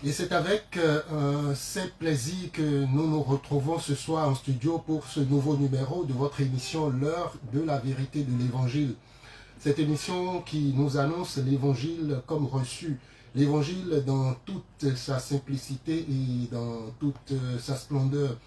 Et c'est avec un simple plaisir que nous nous retrouvons ce soir en studio pour ce nouveau numéro de votre émission L'heure de la vérité de l'Évangile. Cette émission qui nous annonce l'Évangile comme reçu, l'Évangile dans toute sa simplicité et dans toute sa splendeur.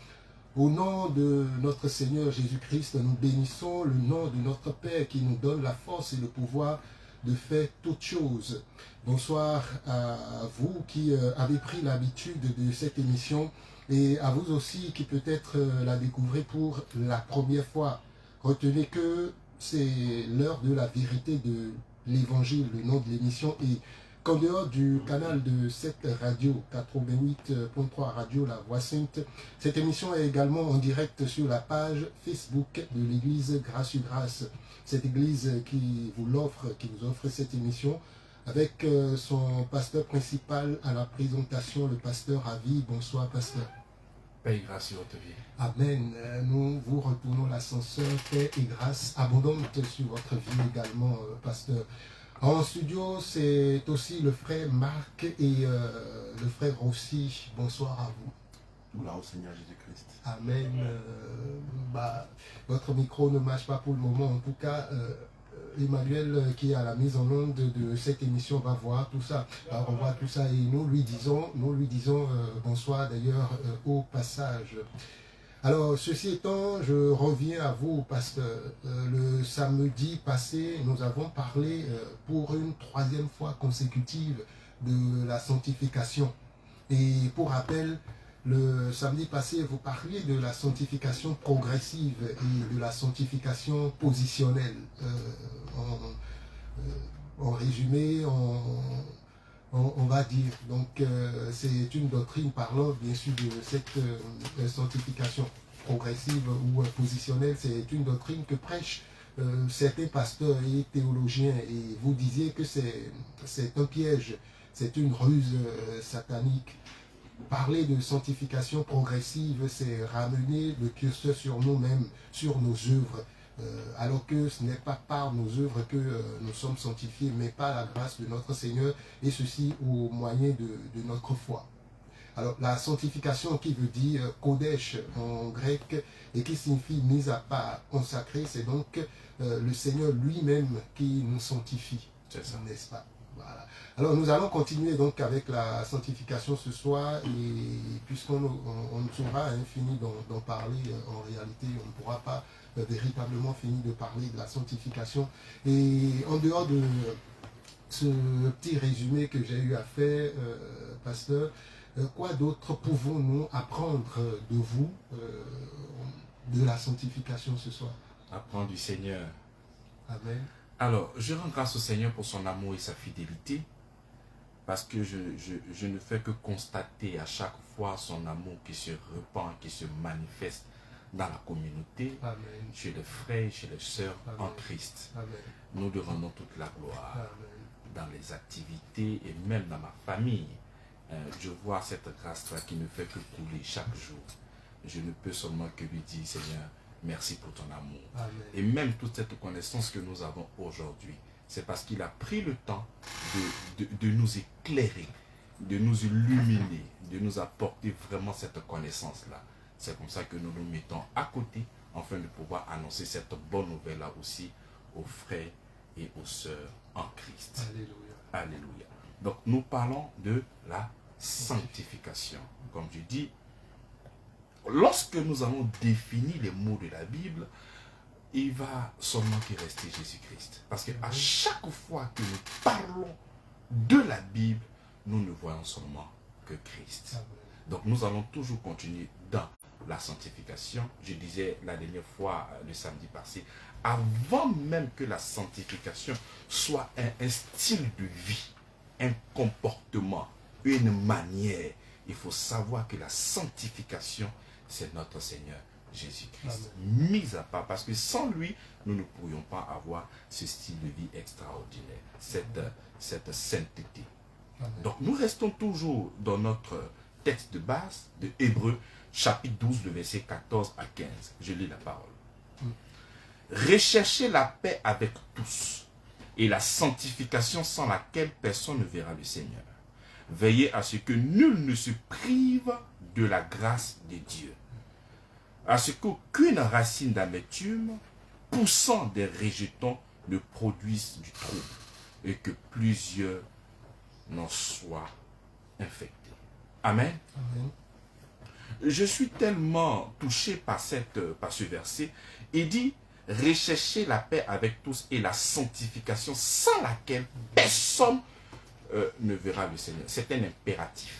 Au nom de notre Seigneur Jésus-Christ, nous bénissons le nom de notre Père qui nous donne la force et le pouvoir de faire toutes choses. Bonsoir à vous qui avez pris l'habitude de cette émission et à vous aussi qui peut-être la découvrez pour la première fois. Retenez que c'est l'heure de la vérité de l'Évangile, le nom de l'émission, et qu'en dehors du canal de cette radio 88.3 Radio La Voix Sainte, cette émission est également en direct sur la page Facebook de l'église Grâce sur Grâce. Cette église qui vous offre cette émission avec son pasteur principal à la présentation, le pasteur Ravi. Bonsoir pasteur. Paix et grâce sur votre vie. Amen. Nous vous retournons l'ascenseur, paix et grâce abondante sur votre vie également, pasteur. En studio, c'est aussi le frère Marc et le frère Rossi. Bonsoir à vous. Gloire au Seigneur Jésus-Christ. Amen. Votre micro ne marche pas pour le moment. En tout cas, Emmanuel qui est à la mise en onde de cette émission va voir tout ça. On voit tout ça et nous lui disons bonsoir d'ailleurs au passage. Alors, ceci étant, je reviens à vous, pasteur. Le samedi passé, nous avons parlé pour une troisième fois consécutive de la sanctification. Et pour rappel, le samedi passé, vous parliez de la sanctification progressive et de la sanctification positionnelle. En résumé, on va dire. Donc, c'est une doctrine parlant bien sûr de cette sanctification progressive ou positionnelle. C'est une doctrine que prêchent certains pasteurs et théologiens. Et vous disiez que c'est un piège, c'est une ruse satanique. Parler de sanctification progressive, c'est ramener le curseur sur nous-mêmes, sur nos œuvres. Alors que ce n'est pas par nos œuvres que nous sommes sanctifiés, mais par la grâce de notre Seigneur, et ceci au moyen de notre foi. Alors la sanctification qui veut dire kodesh en grec et qui signifie mise à part, consacré, c'est donc le Seigneur lui-même qui nous sanctifie, n'est-ce pas? Voilà. Alors nous allons continuer donc avec la sanctification ce soir, et puisqu'on ne saura fini d'en parler, en réalité on ne pourra pas véritablement finir de parler de la sanctification. Et en dehors de ce petit résumé que j'ai eu à faire, pasteur, quoi d'autre pouvons-nous apprendre de vous, de la sanctification ce soir? Apprendre du Seigneur. Amen. Alors, je rends grâce au Seigneur pour son amour et sa fidélité, parce que je ne fais que constater à chaque fois son amour qui se répand, qui se manifeste dans la communauté, Amen. chez les frères, chez les sœurs en Christ. Amen. Nous lui rendons toute la gloire. Amen. Dans les activités et même dans ma famille. Je vois cette grâce-là qui ne fait que couler chaque jour. Je ne peux seulement que lui dire, Seigneur, merci pour ton amour. Amen. Et même toute cette connaissance que nous avons aujourd'hui, c'est parce qu'il a pris le temps de nous éclairer, de nous illuminer, de nous apporter vraiment cette connaissance-là. C'est comme ça que nous nous mettons à côté, afin de pouvoir annoncer cette bonne nouvelle-là aussi aux frères et aux sœurs en Christ. Alléluia. Alléluia. Donc nous parlons de la sanctification. Comme je dis, lorsque nous allons définir les mots de la Bible, il va seulement que rester Jésus-Christ. Parce qu'à chaque fois que nous parlons de la Bible, nous ne voyons seulement que Christ. Donc nous allons toujours continuer dans la sanctification. Je disais la dernière fois, le samedi passé, avant même que la sanctification soit un style de vie, un comportement, une manière, il faut savoir que la sanctification, c'est notre Seigneur Jésus-Christ, mis à part, parce que sans lui, nous ne pourrions pas avoir ce style de vie extraordinaire, cette sainteté. Amen. Donc nous restons toujours dans notre texte de base de Hébreux, chapitre 12, le verset 14 à 15. Je lis la parole. Recherchez la paix avec tous et la sanctification sans laquelle personne ne verra le Seigneur. veillez à ce que nul ne se prive de la grâce de Dieu, à ce qu'aucune racine d'amertume poussant des rejetons ne produise du trouble et que plusieurs n'en soient infectés. Amen. Amen. Je suis tellement touché par ce verset. Il dit, recherchez la paix avec tous et la sanctification sans laquelle personne ne verra le Seigneur. C'est un impératif.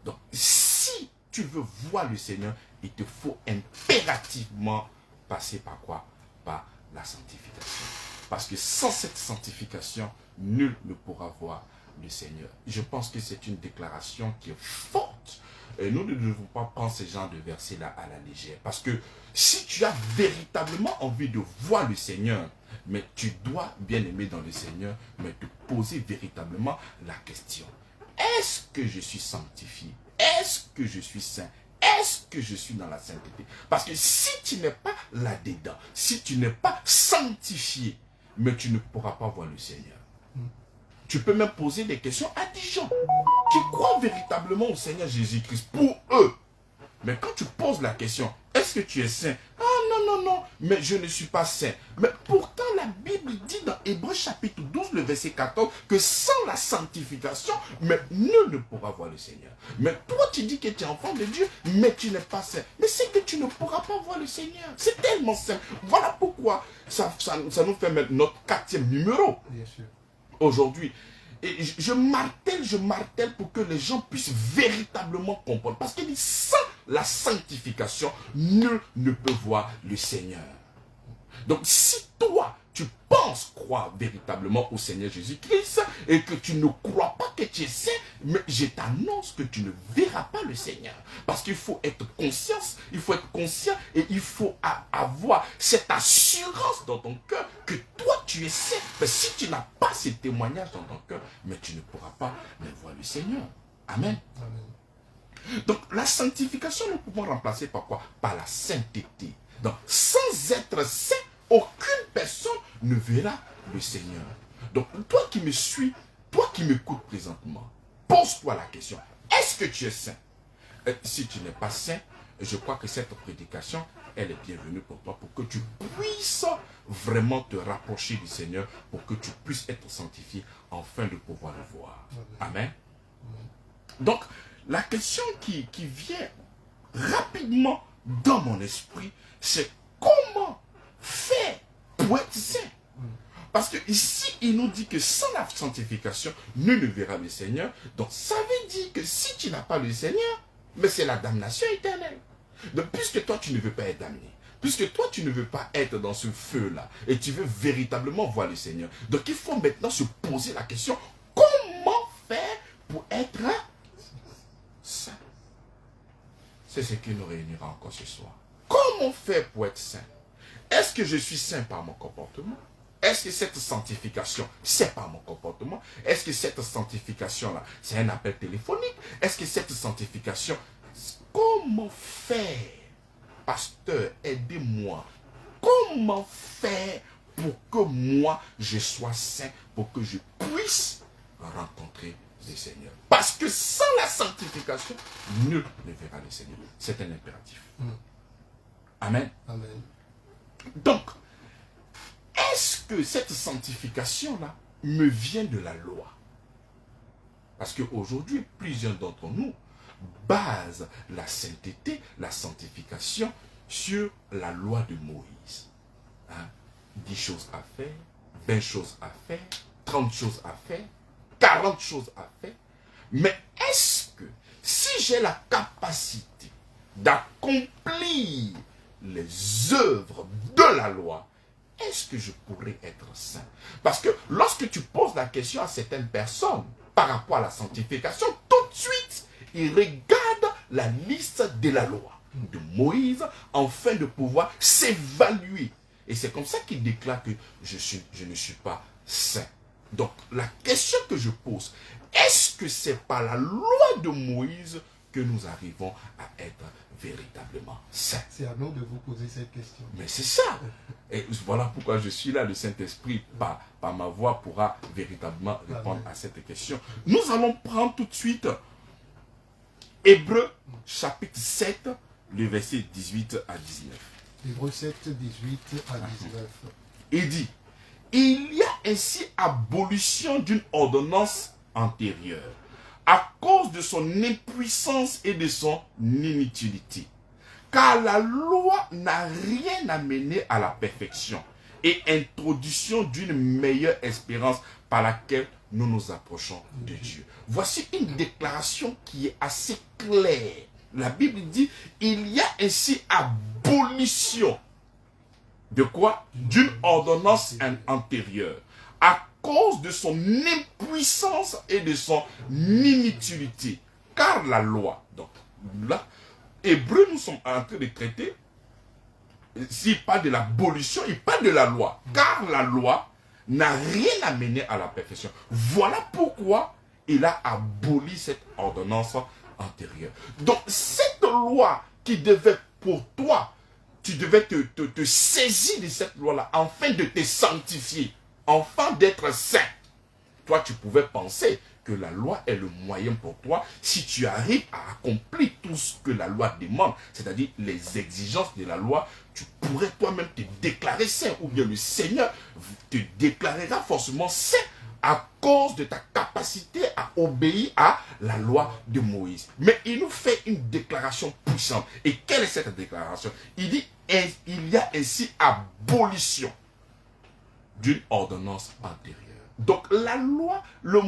Donc, si tu veux voir le Seigneur, il te faut impérativement passer par quoi? Par la sanctification. Parce que sans cette sanctification, nul ne pourra voir le Seigneur. Je pense que c'est une déclaration qui est forte. Et nous ne devons pas prendre ce genre de versets-là à la légère. Parce que si tu as véritablement envie de voir le Seigneur, mais tu dois, bien aimer dans le Seigneur, mais te poser véritablement la question. Est-ce que je suis sanctifié? Est-ce que je suis saint? Est-ce que je suis dans la sainteté? Parce que si tu n'es pas là-dedans, si tu n'es pas sanctifié, mais tu ne pourras pas voir le Seigneur. Tu peux même poser des questions à des gens qui croient véritablement au Seigneur Jésus-Christ pour eux. Mais quand tu poses la question, est-ce que tu es saint? Ah non, non, non, mais je ne suis pas saint. Mais pourtant la Bible dit dans Hébreux chapitre 12, le verset 14, que sans la sanctification, mais nul ne pourra voir le Seigneur. Mais toi tu dis que tu es enfant de Dieu, mais tu n'es pas saint. Mais c'est que tu ne pourras pas voir le Seigneur. C'est tellement saint. Voilà pourquoi ça nous fait mettre notre 4e numéro. Bien sûr. Aujourd'hui. Et je martèle pour que les gens puissent véritablement comprendre. Parce qu'il dit, sans la sanctification, nul ne peut voir le Seigneur. Donc si toi, tu penses croire véritablement au Seigneur Jésus-Christ et que tu ne crois pas que tu es saint, mais je t'annonce que tu ne verras pas le Seigneur. Parce qu'il faut être conscient et il faut avoir cette assurance dans ton cœur que toi tu es saint. Mais si tu n'as pas ce témoignage dans ton cœur, mais tu ne pourras pas voir le Seigneur. Amen. Amen. Donc la sanctification, nous pouvons remplacer par quoi? Par la sainteté. Donc sans être saint, aucune personne ne verra le Seigneur. Donc toi qui me suis, toi qui m'écoutes présentement, pose-toi la question, est-ce que tu es saint? Si tu n'es pas saint, je crois que cette prédication, elle est bienvenue pour toi, pour que tu puisses vraiment te rapprocher du Seigneur, pour que tu puisses être sanctifié, afin de pouvoir le voir. Amen. Donc, la question qui vient rapidement dans mon esprit, c'est comment faire pour être saint? Parce que ici, il nous dit que sans la sanctification, nul ne verra le Seigneur. Donc, ça veut dire que si tu n'as pas le Seigneur, mais c'est la damnation éternelle. Donc, puisque toi, tu ne veux pas être damné, puisque toi, tu ne veux pas être dans ce feu-là, et tu veux véritablement voir le Seigneur, donc il faut maintenant se poser la question, comment faire pour être saint? C'est ce qui nous réunira encore ce soir. Comment faire pour être saint? Est-ce que je suis saint par mon comportement? Est-ce que cette sanctification, c'est par mon comportement? Est-ce que cette sanctification-là, c'est un appel téléphonique? Est-ce que cette sanctification, comment faire? Pasteur, aidez-moi. Comment faire pour que moi, je sois saint, pour que je puisse rencontrer le Seigneur? Parce que sans la sanctification, nul ne verra le Seigneur. C'est un impératif. Amen. Amen. Donc, est-ce que cette sanctification-là me vient de la loi? Parce qu'aujourd'hui, plusieurs d'entre nous basent la sainteté, la sanctification sur la loi de Moïse. 10 choses à faire, 20 choses à faire, 30 choses à faire, 40 choses à faire. Mais est-ce que si j'ai la capacité d'accomplir les œuvres de la loi, est-ce que je pourrais être saint? Parce que lorsque tu poses la question à certaines personnes par rapport à la sanctification, tout de suite, ils regardent la liste de la loi de Moïse afin de pouvoir s'évaluer. Et c'est comme ça qu'ils déclarent que je ne suis pas saint. Donc, la question que je pose, est-ce que c'est par la loi de Moïse que nous arrivons à être véritablement saints? C'est à nous de vous poser cette question. Mais c'est ça. Et voilà pourquoi je suis là. Le Saint-Esprit, par ma voix, pourra véritablement répondre à cette question. Nous allons prendre tout de suite Hébreux, chapitre 7, le verset 18 à 19. Hébreux 7, 18 à 19. Il dit, il y a ainsi abolition d'une ordonnance antérieure, à cause de son impuissance et de son inutilité. Car la loi n'a rien amené à la perfection et introduction d'une meilleure espérance par laquelle nous nous approchons de Dieu. Voici une déclaration qui est assez claire. La Bible dit, il y a ainsi abolition de quoi? D'une ordonnance antérieure, à cause de son impuissance et de son inutilité. Car la loi, donc là, Hébreux, nous sommes en train de traiter, s'il parle de l'abolition, il parle de la loi. Car la loi n'a rien amené à la perfection. Voilà pourquoi il a aboli cette ordonnance antérieure. Donc cette loi qui devait pour toi, tu devais te saisir de cette loi-là, afin de te sanctifier, afin d'être saint. Toi, tu pouvais penser que la loi est le moyen pour toi, si tu arrives à accomplir tout ce que la loi demande, c'est-à-dire les exigences de la loi, tu pourrais toi-même te déclarer saint, ou bien le Seigneur te déclarera forcément saint à cause de ta capacité à obéir à la loi de Moïse. Mais il nous fait une déclaration puissante. Et quelle est cette déclaration? Il dit, il y a ainsi abolition d'une ordonnance antérieure. Donc la loi, le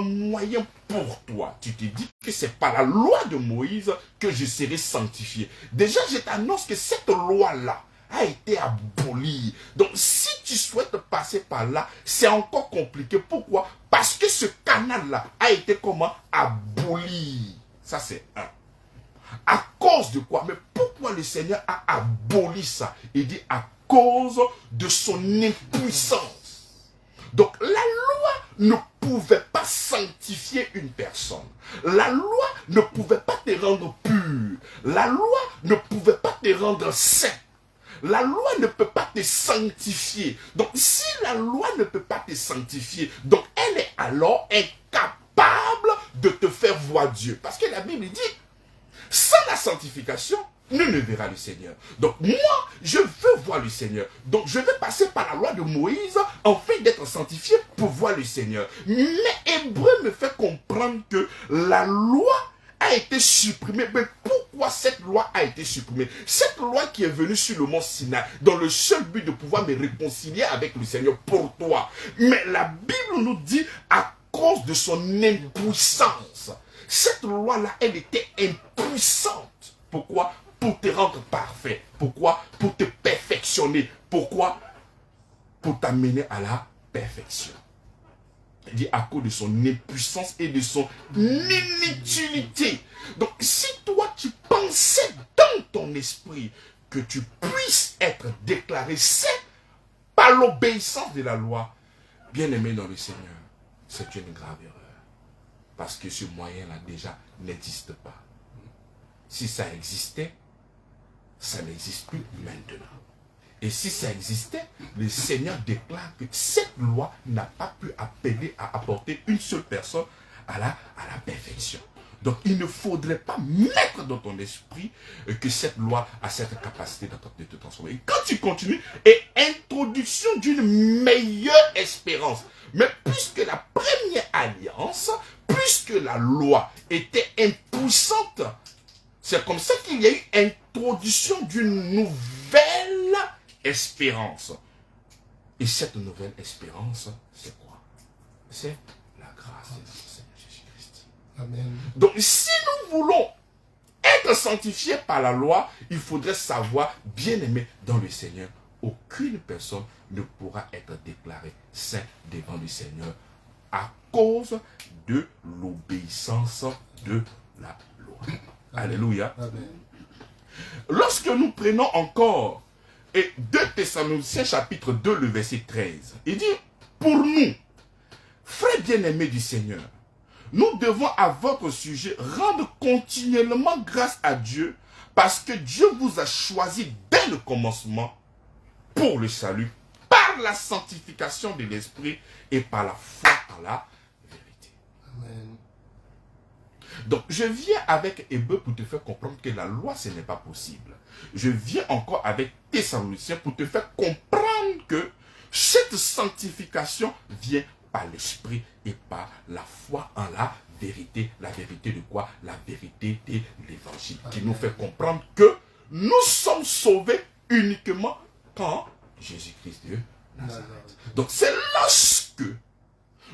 moyen pour toi, tu te dis que c'est par la loi de Moïse que je serai sanctifié. Déjà, je t'annonce que cette loi-là a été abolie. Donc si tu souhaites passer par là, c'est encore compliqué. Pourquoi? Parce que ce canal-là a été comment? Aboli. Ça c'est un. À cause de quoi? Mais pourquoi le Seigneur a aboli ça? Il dit à cause de son impuissance. Donc la loi ne pouvait pas sanctifier une personne. La loi ne pouvait pas te rendre pur. La loi ne pouvait pas te rendre saint. La loi ne peut pas te sanctifier. Donc si la loi ne peut pas te sanctifier, donc elle est alors incapable de te faire voir Dieu. Parce que la Bible dit, sans la sanctification, nul ne verra le Seigneur. Donc moi, je veux voir le Seigneur. Donc je vais passer par la loi de Moïse afin d'être sanctifié pour voir le Seigneur. Mais Hébreu me fait comprendre que la loi a été supprimée. Mais pourquoi cette loi a été supprimée? Cette loi qui est venue sur le mont Sinaï, dans le seul but de pouvoir me réconcilier avec le Seigneur pour toi. Mais la Bible nous dit à cause de son impuissance. Cette loi-là, elle était impuissante. Pourquoi? Pour te rendre parfait. Pourquoi? Pour te perfectionner. Pourquoi? Pour t'amener à la perfection. Il dit à cause de son impuissance et de son inutilité. Donc si toi tu pensais dans ton esprit que tu puisses être déclaré saint par l'obéissance de la loi, bien aimé dans le Seigneur, c'est une grave erreur. Parce que ce moyen-là déjà n'existe pas. Si ça existait, ça n'existe plus maintenant. Et si ça existait, le Seigneur déclare que cette loi n'a pas pu apporter une seule personne à la perfection. Donc il ne faudrait pas mettre dans ton esprit que cette loi a cette capacité de te transformer. Et quand tu continues, et introduction d'une meilleure espérance. Mais puisque la première alliance, puisque la loi était impuissante, c'est comme ça qu'il y a eu introduction d'une nouvelle espérance. Et cette nouvelle espérance, c'est quoi? C'est la grâce de notre Seigneur Jésus-Christ. Amen. Donc si nous voulons être sanctifiés par la loi, il faudrait savoir, bien aimé dans le Seigneur, aucune personne ne pourra être déclarée saint devant le Seigneur à cause de l'obéissance de la loi. Amen. Alléluia. Amen. Lorsque nous prenons encore et 2 Thessaloniciens chapitre 2 le verset 13, il dit, pour nous, frères bien-aimés du Seigneur, nous devons à votre sujet rendre continuellement grâce à Dieu parce que Dieu vous a choisi dès le commencement pour le salut, par la sanctification de l'esprit et par la foi en la vérité. Amen. Donc, je viens avec Hébreux pour te faire comprendre que la loi, ce n'est pas possible. Je viens encore avec Thessaloniciens pour te faire comprendre que cette sanctification vient par l'esprit et par la foi en la vérité. La vérité de quoi? La vérité de l'évangile. Qui nous fait comprendre que nous sommes sauvés uniquement quand Jésus-Christ de Nazareth. Donc, c'est lorsque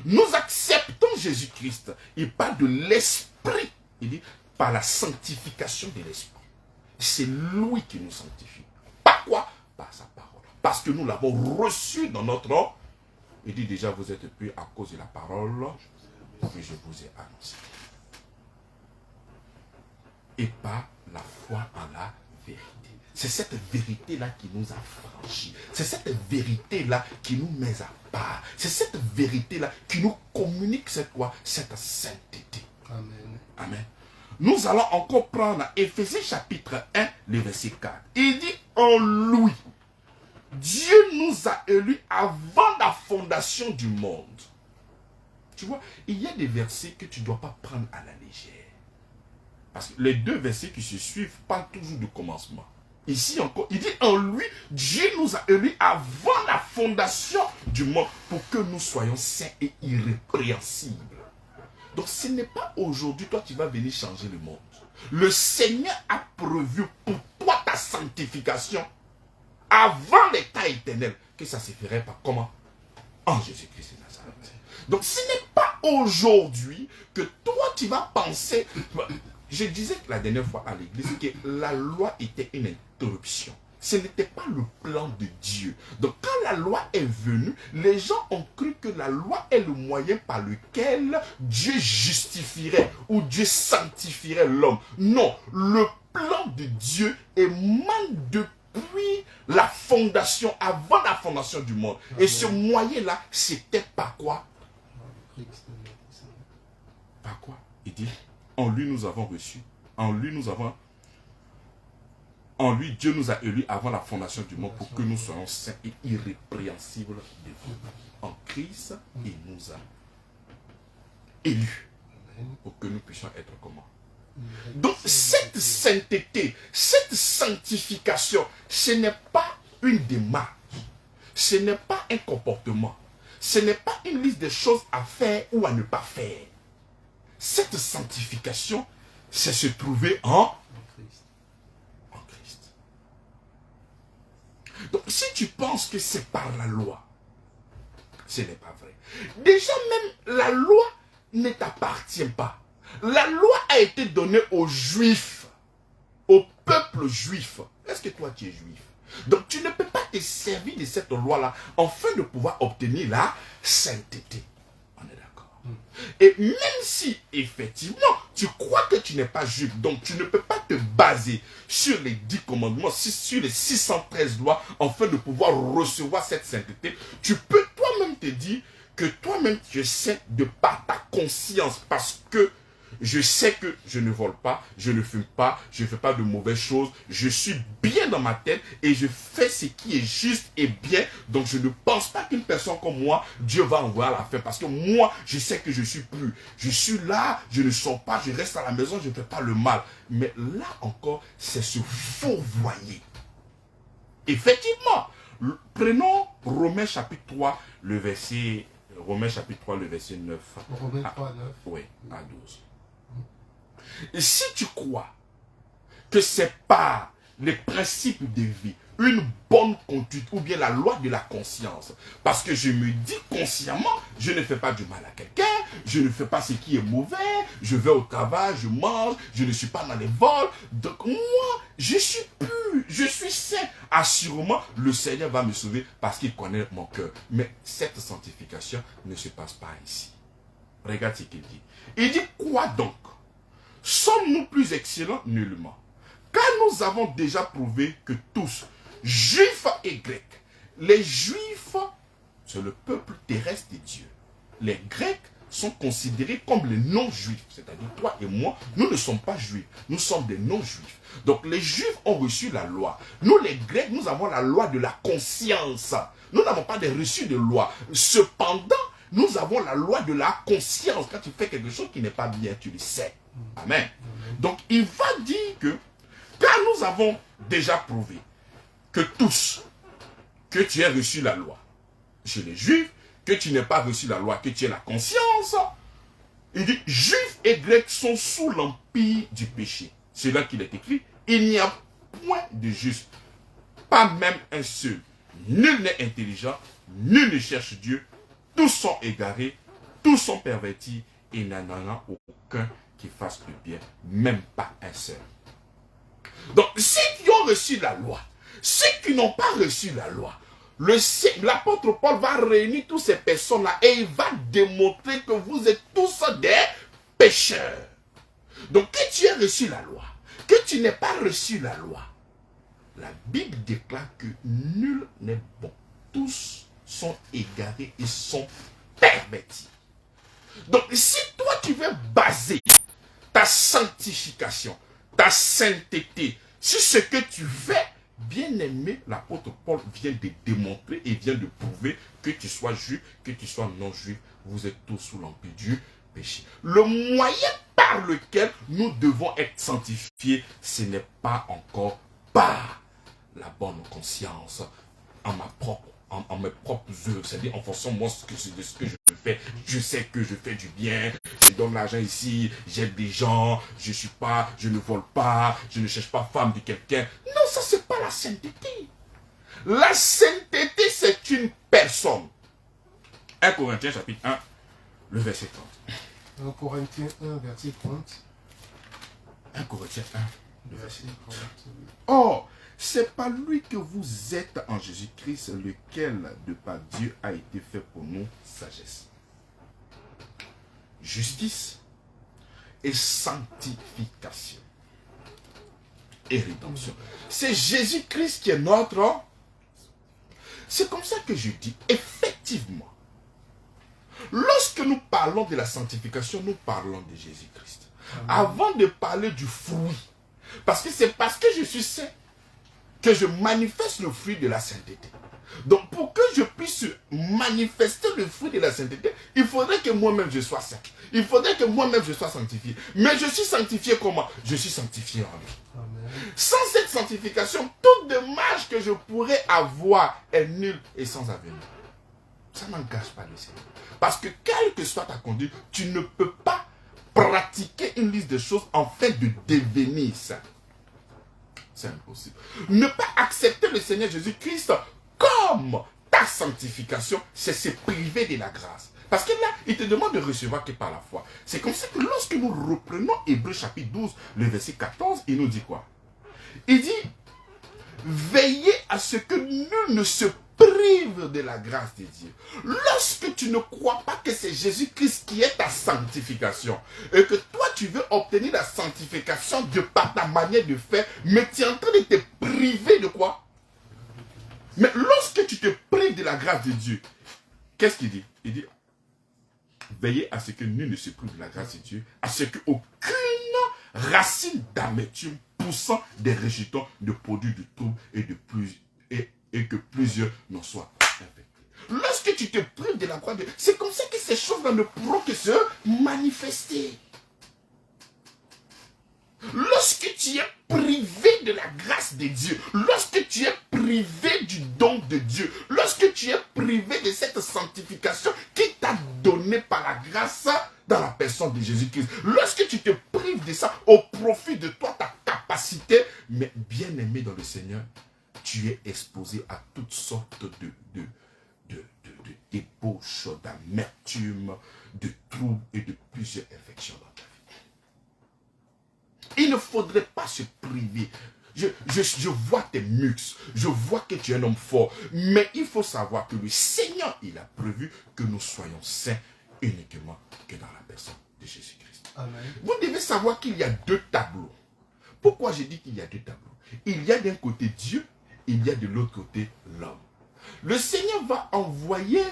nous acceptons Jésus-Christ. Il parle de l'esprit. Il dit par la sanctification de l'esprit. C'est lui qui nous sanctifie. Par quoi? Par sa parole. Parce que nous l'avons reçu dans notre nom. Il dit déjà, vous êtes purs à cause de la parole que je vous ai annoncée. Et par la foi en la vérité. C'est cette vérité-là qui nous a franchis. C'est cette vérité-là qui nous met à part. C'est cette vérité-là qui nous communique cette quoi? Cette sainteté. Amen. Amen. Nous allons encore prendre Éphésiens chapitre 1, le verset 4. Il dit en lui, Dieu nous a élus avant la fondation du monde. Tu vois, il y a des versets que tu ne dois pas prendre à la légère. Parce que les deux versets qui se suivent parlent toujours du commencement. Ici encore, il dit en lui, Dieu nous a élus avant la fondation du monde pour que nous soyons saints et irrépréhensibles. Donc ce n'est pas aujourd'hui, toi tu vas venir changer le monde. Le Seigneur a prévu pour toi ta sanctification avant l'état éternel, que ça se ferait par comment? En Jésus-Christ de Nazareth. Donc ce n'est pas aujourd'hui que toi tu vas penser. Je disais la dernière fois à l'église que la loi était une interruption. Ce n'était pas le plan de Dieu. Donc quand la loi est venue, les gens ont cru que la loi est le moyen par lequel Dieu justifierait ou Dieu sanctifierait l'homme. Non, le plan de Dieu émane depuis la fondation, avant la fondation du monde. Et ce moyen-là, c'était par quoi? Par quoi? Il dit, en lui nous avons reçu, en lui Dieu nous a élus avant la fondation du monde pour que nous soyons saints et irrépréhensibles devant lui. En Christ, il nous a élus pour que nous puissions être comment? Donc cette sainteté, cette sanctification, ce n'est pas une démarche, ce n'est pas un comportement, ce n'est pas une liste de choses à faire ou à ne pas faire. Cette sanctification, c'est se trouver en Christ. Donc, si tu penses que c'est par la loi, ce n'est pas vrai. Déjà même, la loi ne t'appartient pas. La loi a été donnée aux Juifs, au peuple juif. Est-ce que toi, tu es juif? Donc, tu ne peux pas te servir de cette loi-là afin de pouvoir obtenir la sainteté. Et même si, effectivement, tu crois que tu n'es pas juif, donc tu ne peux pas te baser sur les 10 commandements, sur les 613 lois, afin de pouvoir recevoir cette sainteté, tu peux toi-même te dire que toi-même tu es saint de par ta conscience, parce que je sais que je ne vole pas, je ne fume pas, je ne fais pas de mauvaises choses, je suis bien dans ma tête et je fais ce qui est juste et bien. Donc je ne pense pas qu'une personne comme moi, Dieu va envoyer à la fin. Parce que moi, je sais que je suis pur. Je suis là, je ne sors pas, je reste à la maison, je ne fais pas le mal. Mais là encore, c'est se fourvoyer. Effectivement, prenons Romains chapitre 3, le verset 9. Romains 3, 9. Oui, à 12. Et si tu crois que c'est par les principes de vie, une bonne conduite ou bien la loi de la conscience, parce que je me dis consciemment, je ne fais pas du mal à quelqu'un, je ne fais pas ce qui est mauvais, je vais au travail, je mange, je ne suis pas dans les vols, donc moi, je suis pur, je suis saint. Assurément, le Seigneur va me sauver parce qu'il connaît mon cœur. Mais cette sanctification ne se passe pas ici. Regarde ce qu'il dit. Il dit quoi donc? Sommes-nous plus excellents? Nullement. Car nous avons déjà prouvé que tous, juifs et grecs, les juifs, c'est le peuple terrestre de Dieu. Les grecs sont considérés comme les non-juifs. C'est-à-dire toi et moi, nous ne sommes pas juifs, nous sommes des non-juifs. Donc les juifs ont reçu la loi. Nous les grecs, nous avons la loi de la conscience. Nous n'avons pas de reçu de loi. Cependant, nous avons la loi de la conscience. Quand tu fais quelque chose qui n'est pas bien, tu le sais. Amen. Donc il va dire que, car nous avons déjà prouvé que tous, que tu aies reçu la loi, chez les juifs, que tu n'aies pas reçu la loi, que tu aies la conscience, il dit, juifs et grecs sont sous l'empire du péché. C'est là qu'il est écrit, il n'y a point de juste, pas même un seul. Nul n'est intelligent, nul ne cherche Dieu, tous sont égarés, tous sont pervertis, et il n'y en a aucun qui fasse le bien, même pas un seul. Donc, ceux qui ont reçu la loi, ceux qui n'ont pas reçu la loi, l'apôtre Paul va réunir toutes ces personnes-là et il va démontrer que vous êtes tous des pécheurs. Donc, que tu aies reçu la loi, que tu n'aies pas reçu la loi, la Bible déclare que nul n'est bon. Tous sont égarés et sont pervertis. Donc, si toi tu veux baser ta sanctification, ta sainteté sur ce que tu fais, bien aimé, l'apôtre Paul vient de démontrer et vient de prouver que tu sois juif, que tu sois non-juif, vous êtes tous sous l'empire du péché. Le moyen par lequel nous devons être sanctifiés, ce n'est pas encore par la bonne conscience, en mes propres œuvres, c'est-à-dire en fonction de ce que je fais. Je sais que je fais du bien, je donne l'argent ici, j'aide des gens, je ne vole pas, je ne cherche pas femme de quelqu'un. Non, ça c'est pas la sainteté. La sainteté, c'est une personne. 1 Corinthiens chapitre 1, le verset 30. 1 Corinthiens 1, verset 30. 1 Corinthiens 1, le verset 30. 30. Or, c'est par lui que vous êtes en Jésus-Christ, lequel, de par Dieu, a été fait pour nous sagesse, justice et sanctification et rédemption. C'est Jésus-Christ qui est notre. C'est comme ça que je dis, effectivement, lorsque nous parlons de la sanctification, nous parlons de Jésus-Christ. Avant de parler du fruit, parce que c'est parce que je suis saint que je manifeste le fruit de la sainteté. Donc pour que je puisse manifester le fruit de la sainteté, il faudrait que moi-même je sois saint. Il faudrait que moi-même je sois sanctifié. Mais je suis sanctifié comment? Je suis sanctifié en lui. Amen. Sans cette sanctification, toute démarche que je pourrais avoir est nulle et sans avenir. Ça n'engage pas le Seigneur. Parce que quelle que soit ta conduite, tu ne peux pas pratiquer une liste de choses afin de devenir saint. C'est impossible. Ne pas accepter le Seigneur Jésus-Christ comme ta sanctification, c'est se priver de la grâce. Parce que là, il te demande de recevoir que par la foi. C'est comme ça que lorsque nous reprenons Hébreux chapitre 12, le verset 14, il nous dit quoi? Il dit, veillez à ce que nul ne se prive de la grâce de Dieu. Lorsque tu ne crois pas que c'est Jésus-Christ qui est ta sanctification, et que toi tu veux obtenir la sanctification de par ta manière de faire, mais tu es en train de te priver de quoi? Mais lorsque tu te prives de la grâce de Dieu, qu'est-ce qu'il dit? Il dit, veillez à ce que nul ne se prive de la grâce de Dieu, à ce qu'aucune racine d'amertume poussant des rejetons ne produit du trouble et que plusieurs n'en soient infectés. Lorsque tu te prives de la grâce de Dieu, c'est comme ça que ces choses-là ne pourront que se manifester. Lorsque tu es privé de la grâce de Dieu, lorsque tu es privé du don de Dieu, lorsque tu es privé de cette sanctification qui t'a donné par la grâce dans la personne de Jésus-Christ, lorsque tu te prives de ça au profit de toi, ta capacité, mais bien aimé dans le Seigneur, tu es exposé à toutes sortes de débauches, d'amertume, de troubles et de plusieurs infections dans ta vie. Il ne faudrait pas se priver. Je vois tes muscles, je vois que tu es un homme fort, mais il faut savoir que le Seigneur, il a prévu que nous soyons saints uniquement que dans la personne de Jésus-Christ. Vous devez savoir qu'il y a deux tableaux. Pourquoi j'ai dit qu'il y a deux tableaux? Il y a d'un côté Dieu, il y a de l'autre côté l'homme. Le Seigneur va envoyer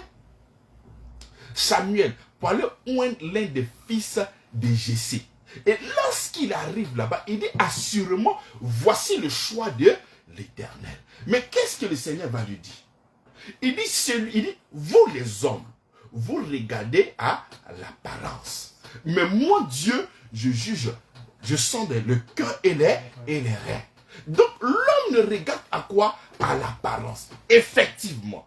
Samuel pour aller oindre l'un des fils de Jessé. Et lorsqu'il arrive là-bas, il dit assurément, voici le choix de l'Éternel. Mais qu'est-ce que le Seigneur va lui dire? Il dit, vous les hommes, vous regardez à l'apparence. Mais moi, Dieu, je juge, je sens le cœur et les reins. Donc, l'homme ne regarde à quoi? À l'apparence. Effectivement.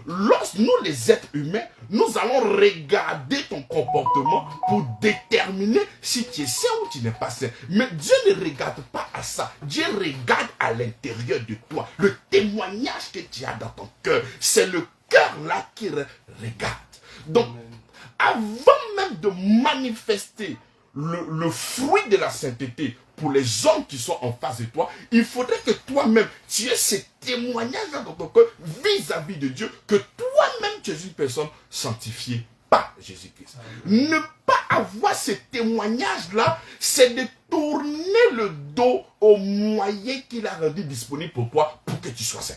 Lorsque nous, les êtres humains, nous allons regarder ton comportement pour déterminer si tu es sain ou tu n'es pas sain. Mais Dieu ne regarde pas à ça. Dieu regarde à l'intérieur de toi. Le témoignage que tu as dans ton cœur, c'est le cœur là qui regarde. Donc, avant même de manifester le fruit de la sainteté pour les hommes qui sont en face de toi, il faudrait que toi-même, tu aies ce témoignage dans ton cœur vis-à-vis de Dieu, que toi-même, tu es une personne sanctifiée par Jésus-Christ. Ne pas avoir ce témoignage-là, c'est de tourner le dos aux moyens qu'il a rendu disponibles pour toi, pour que tu sois saint.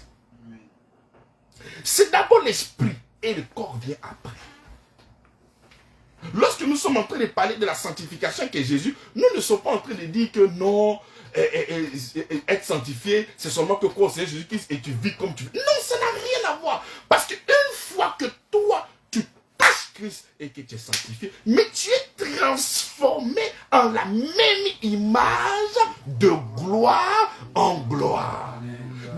C'est d'abord l'esprit et le corps vient après. Lorsque nous sommes en train de parler de la sanctification qu'est Jésus, nous ne sommes pas en train de dire que non, être sanctifié, c'est seulement que quand c'est Jésus-Christ et tu vis comme tu veux. Non, ça n'a rien à voir. Parce qu'une fois que toi, tu tâches Christ et que tu es sanctifié, mais tu es transformé en la même image de gloire en gloire.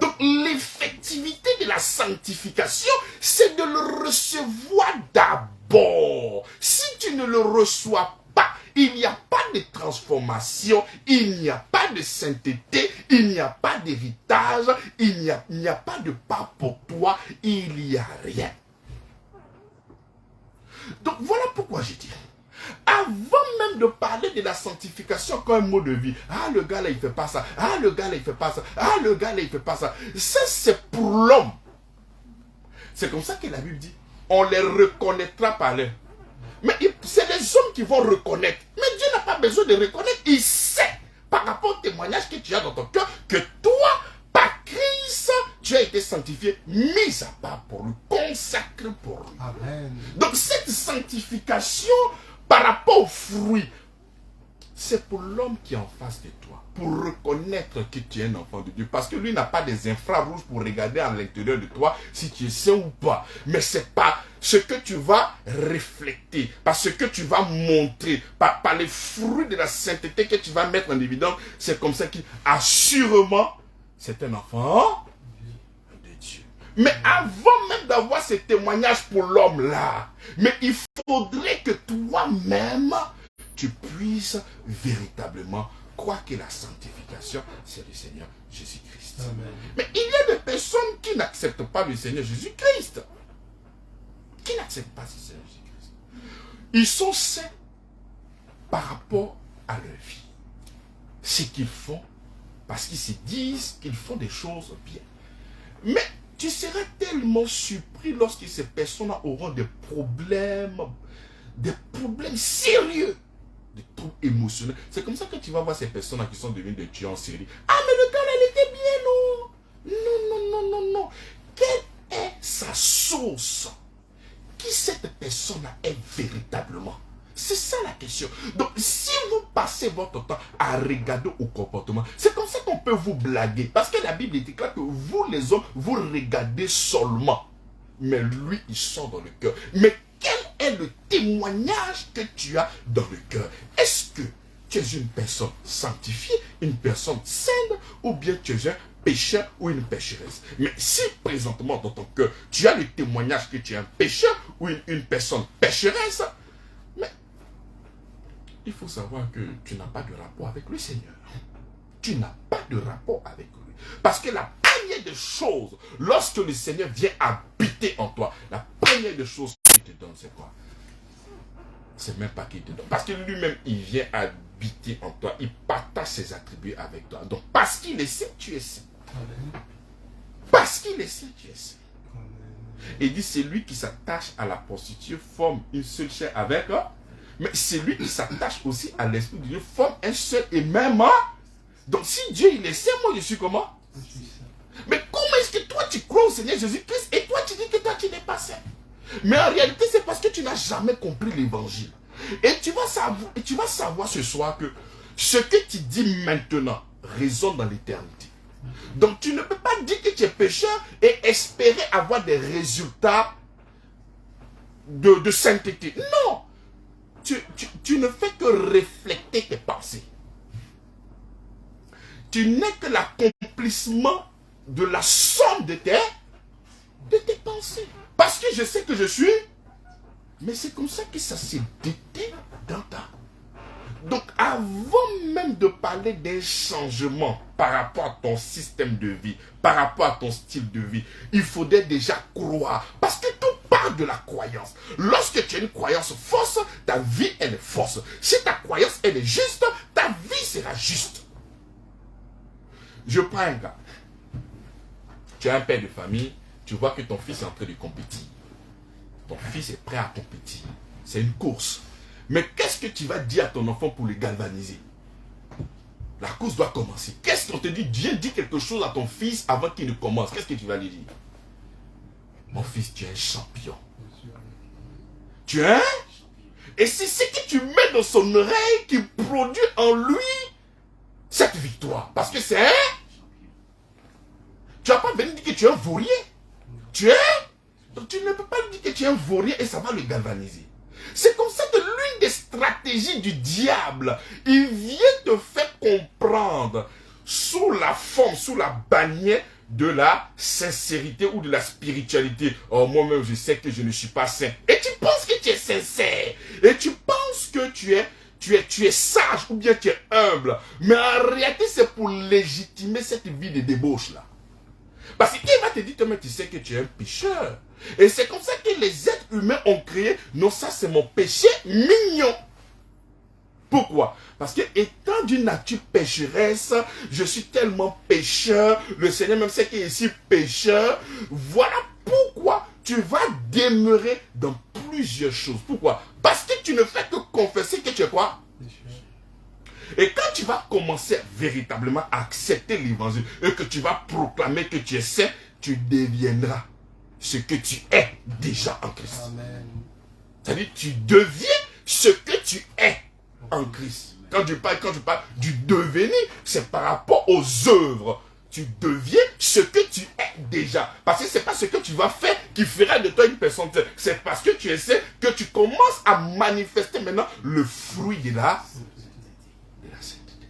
Donc l'effectivité de la sanctification, c'est de le recevoir d'abord. Si tu ne le reçois pas, il n'y a pas de transformation, il n'y a pas de sainteté, il n'y a pas d'héritage, il n'y a pas de part pour toi, il n'y a rien. Donc voilà pourquoi j'ai dit. Avant même de parler de la sanctification comme un mot de vie, ah le gars là il fait pas ça, ah le gars là il fait pas ça, ah le gars là il fait pas ça, ça c'est pour l'homme. C'est comme ça que la Bible dit, on les reconnaîtra par eux. Mais c'est les hommes qui vont reconnaître. Mais Dieu n'a pas besoin de reconnaître, il sait par rapport au témoignage que tu as dans ton cœur que toi, par Christ, tu as été sanctifié, mis à part pour lui, consacré pour lui. Amen. Donc cette sanctification par rapport aux fruits, c'est pour l'homme qui est en face de toi, pour reconnaître que tu es un enfant de Dieu. Parce que lui n'a pas des infrarouges pour regarder à l'intérieur de toi si tu es saint ou pas. Mais c'est pas ce que tu vas refléter, par ce que tu vas montrer, par les fruits de la sainteté que tu vas mettre en évidence. C'est comme ça qu'assurément, c'est un enfant de Dieu. Mais avant même d'avoir ce témoignage pour l'homme là, mais il faudrait que toi-même, tu puisses véritablement croire que la sanctification, c'est le Seigneur Jésus-Christ. Mais il y a des personnes qui n'acceptent pas le Seigneur Jésus-Christ. Qui n'acceptent pas ce Seigneur Jésus-Christ. Ils sont saints par rapport à leur vie. Ce qu'ils font, parce qu'ils se disent qu'ils font des choses bien. Mais tu seras tellement surpris lorsque ces personnes-là auront des problèmes sérieux, des troubles émotionnels. C'est comme ça que tu vas voir ces personnes-là qui sont devenues des tueurs en série. Ah, mais le gars, là, il était bien, non? Non. Quelle est sa source? Qui cette personne-là est véritablement? C'est ça la question. Donc, si vous passez votre temps à regarder au comportement, c'est comme ça qu'on peut vous blaguer. Parce que la Bible dit clair que vous, les hommes, vous regardez seulement. Mais lui, il sort dans le cœur. Mais quel est le témoignage que tu as dans le cœur? Est-ce que tu es une personne sanctifiée, une personne saine, ou bien tu es un pécheur ou une pécheresse? Mais si présentement dans ton cœur, tu as le témoignage que tu es un pécheur ou une personne pécheresse, mais il faut savoir que tu n'as pas de rapport avec le Seigneur. Tu n'as pas de rapport avec lui. Parce que la première des choses, lorsque le Seigneur vient habiter en toi, la première des choses qu'il te donne, c'est quoi? C'est même pas qu'il te donne. Parce que lui-même, il vient habiter en toi. Il partage ses attributs avec toi. Donc, parce qu'il est saint, tu es saint. Parce qu'il est saint, tu es saint. Et il dit, c'est lui qui s'attache à la prostituée, forme une seule chair avec eux. Mais c'est lui qui s'attache aussi à l'Esprit de Dieu, forme un seul et même. Donc si Dieu il est saint, moi je suis comment? Mais comment est-ce que toi tu crois au Seigneur Jésus-Christ et toi tu dis que toi tu n'es pas saint? Mais en réalité, c'est parce que tu n'as jamais compris l'évangile. Et tu vas savoir ce soir que ce que tu dis maintenant résonne dans l'éternité. Donc tu ne peux pas dire que tu es pécheur et espérer avoir des résultats de sainteté. Non. Tu ne fais que refléter tes pensées. Tu n'es que l'accomplissement de la somme de tes pensées. Parce que je sais que je suis, mais c'est comme ça que ça s'est dété dans ta. Donc avant même de parler d'un changement par rapport à ton système de vie, par rapport à ton style de vie, il faudrait déjà croire. Parce que tout part de la croyance. Lorsque tu as une croyance fausse, ta vie elle est fausse. Si ta croyance elle est juste, ta vie sera juste. Je prends un cas. Tu es un père de famille, tu vois que ton fils est en train de compétir. Ton fils est prêt à compétir. C'est une course. Mais qu'est-ce que tu vas dire à ton enfant pour le galvaniser? La course doit commencer. Qu'est-ce qu'on te dit? Viens dire quelque chose à ton fils avant qu'il ne commence. Qu'est-ce que tu vas lui dire? Mon fils, tu es un champion. Tu es un? Et c'est ce que tu mets dans son oreille qui produit en lui cette victoire. Parce que c'est un... Tu vas pas venir dire que tu es un vaurier. Tu es... Donc tu ne peux pas lui dire que tu es un vaurier et ça va le galvaniser. C'est comme ça que l'une des stratégies du diable, il vient te faire comprendre sous la forme, sous la bannière de la sincérité ou de la spiritualité. Oh, moi-même, je sais que je ne suis pas saint. Et tu penses que tu es sincère. Et tu penses que tu es sage ou bien tu es humble. Mais en réalité, c'est pour légitimer cette vie de débauche-là. Parce qu'il va te dire, mais tu sais que tu es un pécheur. Et c'est comme ça que les êtres humains ont créé, non, ça c'est mon péché mignon. Pourquoi? Parce que étant d'une nature pécheresse, je suis tellement pécheur, le Seigneur même sait qu'il est ici pécheur. Voilà pourquoi tu vas demeurer dans plusieurs choses. Pourquoi? Parce que tu ne fais que confesser que tu es quoi? Et quand tu vas commencer véritablement à accepter l'évangile et que tu vas proclamer que tu es saint, tu deviendras ce que tu es déjà en Christ. C'est-à-dire tu deviens ce que tu es en Christ. Quand je parle du devenir, c'est par rapport aux œuvres. Tu deviens ce que tu es déjà. Parce que ce n'est pas ce que tu vas faire qui fera de toi une personne sainte. C'est parce que tu es saint que tu commences à manifester maintenant le fruit de la sainteté.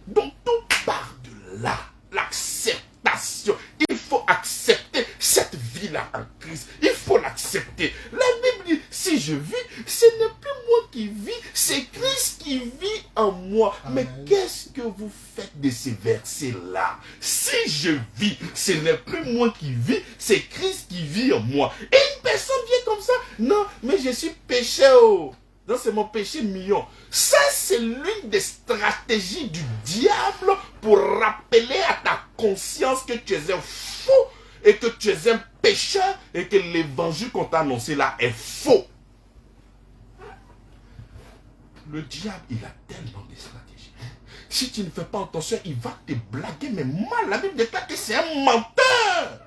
Donc tout part de là. L'acceptation. Il faut accepter cette vie-là en Christ. Il faut l'accepter. La Bible dit, si je vis, ce n'est plus moi qui vis, c'est Christ qui vit en moi. Amen. Mais qu'est-ce que vous faites de ces versets-là? Si je vis, ce n'est plus moi qui vis, c'est Christ qui vit en moi. Et une personne vient comme ça, non, mais je suis pécheur. Non, c'est mon péché mignon. Ça, c'est l'une des stratégies du diable pour rappeler à ta conscience que tu es un fou et que tu es un pécheur et que l'évangile qu'on t'a annoncé là est faux. Le diable, il a tellement de stratégies. Si tu ne fais pas attention, il va te blaguer, mais mal. La Bible déclare que c'est un menteur.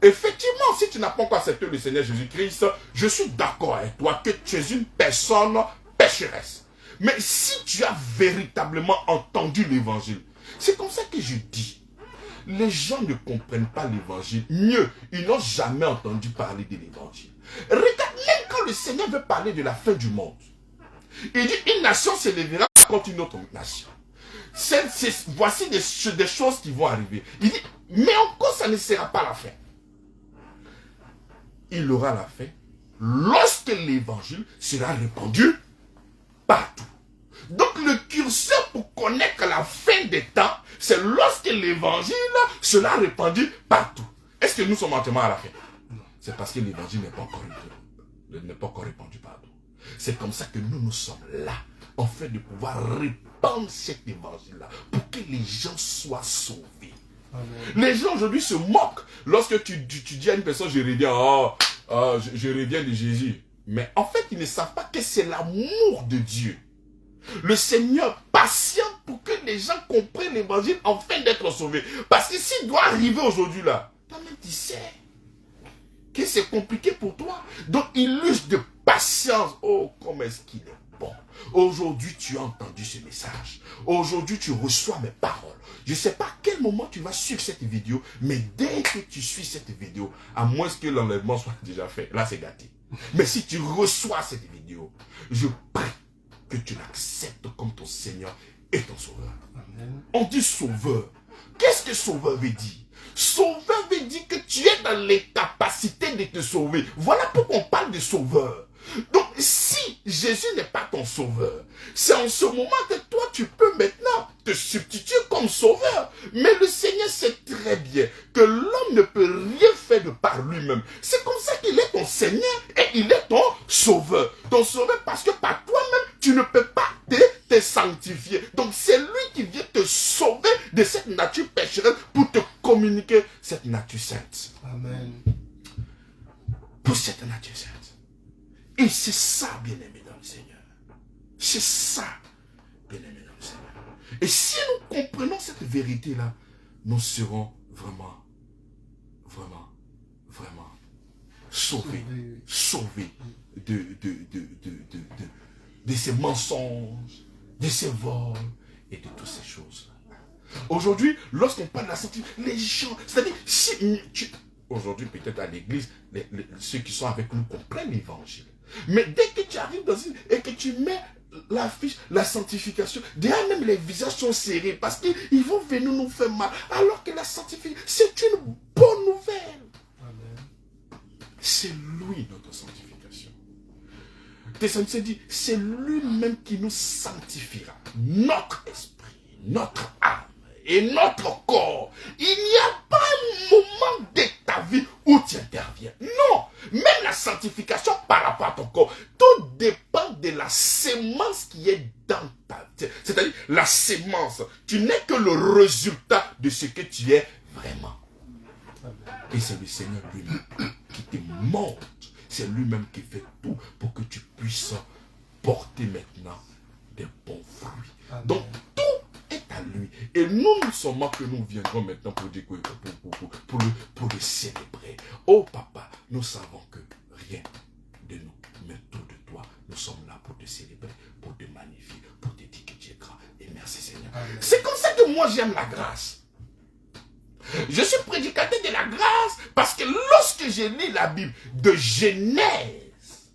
Effectivement, si tu n'as pas encore accepté le Seigneur Jésus-Christ, je suis d'accord avec toi que tu es une personne pécheresse. Mais si tu as véritablement entendu l'évangile, c'est comme ça que je dis. Les gens ne comprennent pas l'évangile. Mieux, ils n'ont jamais entendu parler de l'évangile. Regarde, même quand le Seigneur veut parler de la fin du monde, il dit une nation s'élèvera contre une autre nation. Voici des choses qui vont arriver. Il dit, mais encore ça ne sera pas la fin. Il aura la fin lorsque l'évangile sera répandu partout. Donc le curseur pour connaître la fin des temps, c'est lorsque l'évangile sera répandu partout. Est-ce que nous sommes entièrement à la fin? Non. C'est parce que l'évangile n'est pas encore répandu partout. C'est comme ça que nous sommes là, en fait de pouvoir répandre cet évangile-là, pour que les gens soient sauvés. Amen. Les gens aujourd'hui se moquent. Lorsque tu dis à une personne, je reviens de Jésus. Mais en fait, ils ne savent pas que c'est l'amour de Dieu. Le Seigneur patiente pour que les gens comprennent l'évangile afin d'être sauvés. Parce que s'il doit arriver aujourd'hui là, toi-même tu sais que c'est compliqué pour toi. Donc, il use de patience. Oh, comment est-ce qu'il est bon. Aujourd'hui, tu as entendu ce message. Aujourd'hui, tu reçois mes paroles. Je ne sais pas à quel moment tu vas suivre cette vidéo, mais dès que tu suis cette vidéo, à moins que l'enlèvement soit déjà fait, là, c'est gâté. Mais si tu reçois cette vidéo, je prie que tu l'acceptes comme ton Seigneur et ton Sauveur. Amen. On dit sauveur. Qu'est-ce que sauveur veut dire? Sauveur veut dire que tu es dans les capacités de te sauver. Voilà pourquoi on parle de sauveur. Donc, si Jésus n'est pas ton sauveur, c'est en ce moment que toi, tu peux maintenant te substituer comme sauveur. Mais le Seigneur sait très bien que l'homme ne peut rien faire de par lui-même. C'est comme ça qu'il est ton Seigneur et il est ton sauveur. Ton sauveur parce que par toi-même, tu ne peux pas te sanctifier. Donc, c'est lui qui vient te sauver de cette nature pécheresse pour te communiquer cette nature sainte. Amen. Pour cette nature sainte. Et c'est ça, bien-aimé dans le Seigneur. C'est ça, bien-aimé dans le Seigneur. Et si nous comprenons cette vérité-là, nous serons vraiment, vraiment, vraiment sauvés. Sauvés de ces mensonges, de ces vols et de toutes ces choses-là. Aujourd'hui, lorsqu'on parle de la sanctification, les gens, c'est-à-dire, si aujourd'hui, peut-être à l'église, ceux qui sont avec nous comprennent l'évangile. Mais dès que tu arrives dans et que tu mets l'affiche, la sanctification, déjà même les visages sont serrés parce qu'ils vont venir nous faire mal. Alors que la sanctification, c'est une bonne nouvelle. Amen. C'est lui notre sanctification. Thessaloniciens dit, c'est lui-même qui nous sanctifiera. Notre esprit, notre âme et notre corps. Il n'y a pas un moment de ta vie où tu interviens. Non. Même la sanctification par rapport à ton corps, tout dépend de la sémence qui est dans ta vie. C'est-à-dire la sémence. Tu n'es que le résultat de ce que tu es vraiment. Et c'est le Seigneur lui-même qui te montre. C'est lui-même qui fait tout pour que tu puisses porter maintenant des bons fruits. Amen. Donc tout est à lui. Et nous seulement que nous viendrons maintenant pour dire pour le célébrer. Oh papa, nous savons que rien de nous, mais tout de toi, nous sommes là pour te célébrer, pour te magnifier, pour te dire que tu es grand. Et merci Seigneur. C'est comme ça que moi j'aime la grâce. Je suis prédicateur de la grâce parce que lorsque je lis la Bible de Genèse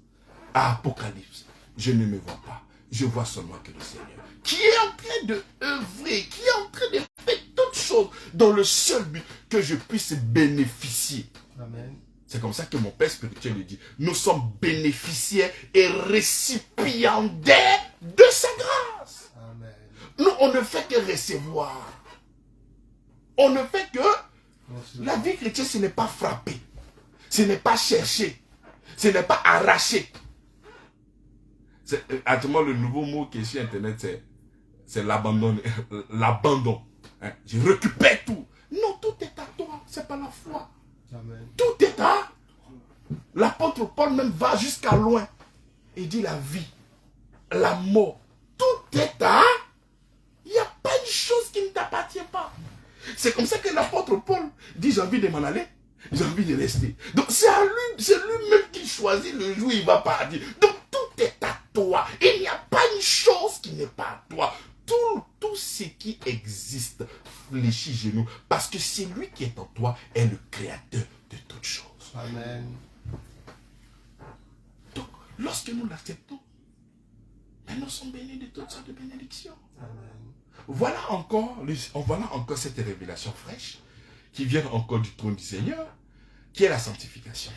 à Apocalypse, je ne me vois pas. Je vois seulement que le Seigneur qui est en train de œuvrer, qui est en train de faire toutes choses dans le seul but que je puisse bénéficier. Amen. C'est comme ça que mon Père spirituel lui dit, nous sommes bénéficiaires et récipiendaires de sa grâce. Amen. Nous, on ne fait que recevoir. On ne fait que... La vie chrétienne, ce n'est pas frapper. Ce n'est pas chercher. Ce n'est pas arracher. Actuellement, le nouveau mot qui est sur Internet, c'est l'abandon. L'abandon. Hein? Je récupère tout. Non, tout est à toi. Ce n'est pas la foi. Amen. Tout est à... L'apôtre Paul même va jusqu'à loin. Il dit la vie, la mort. Tout est à... Il n'y a pas une chose qui ne t'appartient pas. C'est comme ça que l'apôtre Paul dit j'ai envie de m'en aller, j'ai envie de rester. Donc c'est à lui, c'est lui-même qui choisit le jour où il va partir. Donc tout est à toi. Il n'y a pas une chose qui n'est pas à toi. Tout ce qui existe fléchit genoux parce que c'est lui qui est en toi est le créateur de toutes choses. Amen. Donc lorsque nous l'acceptons, nous sommes bénis de toutes sortes de bénédictions. Amen. Voilà encore cette révélation fraîche qui vient encore du trône du Seigneur, qui est la sanctification.